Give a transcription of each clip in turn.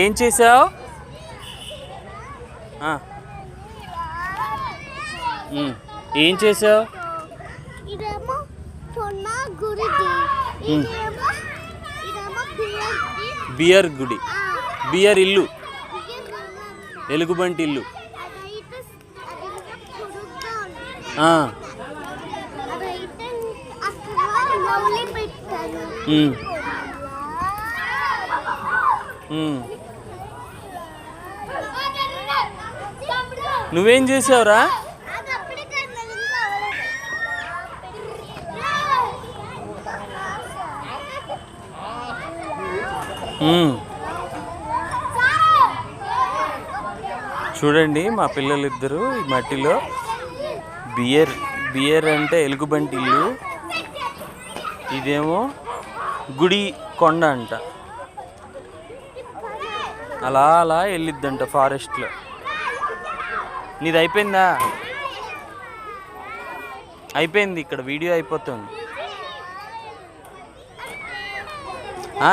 ఏం చేసావు? ఏం చేసావు? బియర్ గుడి, బియర్ ఇల్లు, ఎలుగుబంటి ఇల్లు. నువ్వేం చేసావురా? చూడండి మా పిల్లలిద్దరూ ఈ మట్టిలో బియర్ అంటే ఎలుగుబంటి ఇల్లు, ఇదేమో గుడి కొండ అంట. అలా అలా వెళ్ళిద్దంట ఫారెస్ట్లో. నీది అయిపోయిందా? అయిపోయింది, ఇక్కడ వీడియో అయిపోతుంది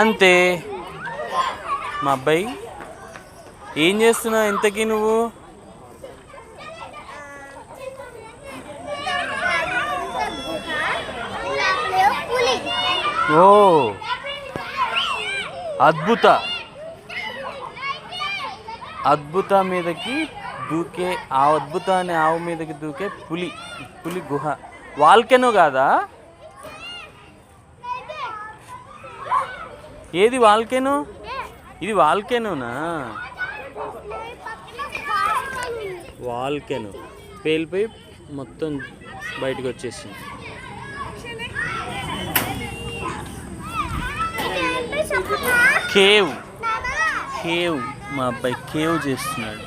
అంతే. మా అబ్బాయి ఏం చేస్తున్నావు ఇంతకీ నువ్వు? ఓ అద్భుత మీదకి దూకే, ఆ అద్భుత అనే ఆవు మీదకి దూకే పులి గుహ. వాల్కెనో కాదా? ఏది వాల్కెనో? ఇది వాల్కెనోనా? వాల్కెనో పేలిపోయి మొత్తం బయటకు వచ్చేసింది. కేవ్ మా అబ్బాయి కేవ్ చేస్తున్నాడు.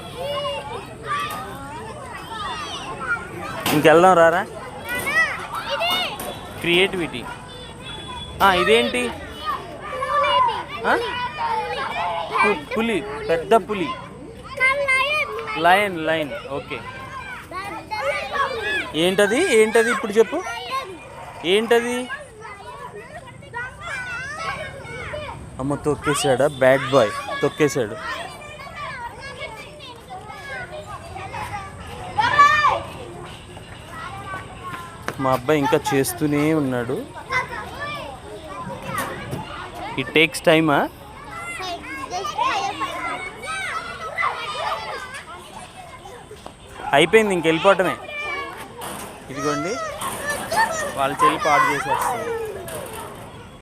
ఇంకెళ్దాం రారా. క్రియేటివిటీ. ఇదేంటి? పులి, పెద్ద పులి. లయన్. ఓకే. ఏంటది ఇప్పుడు చెప్పు. ఏంటది? అమ్మ తొక్కేశాడా? Bad boy తొక్కేశాడు. మా అబ్బాయి ఇంకా చేస్తూనే ఉన్నాడు. ఇట్ టేక్స్ టైమా? అయిపోయింది, ఇంకెళ్ళిపోవటమే. ఇదిగోండి వాళ్ళ చెల్లి పాడు చేసేస్తుంది.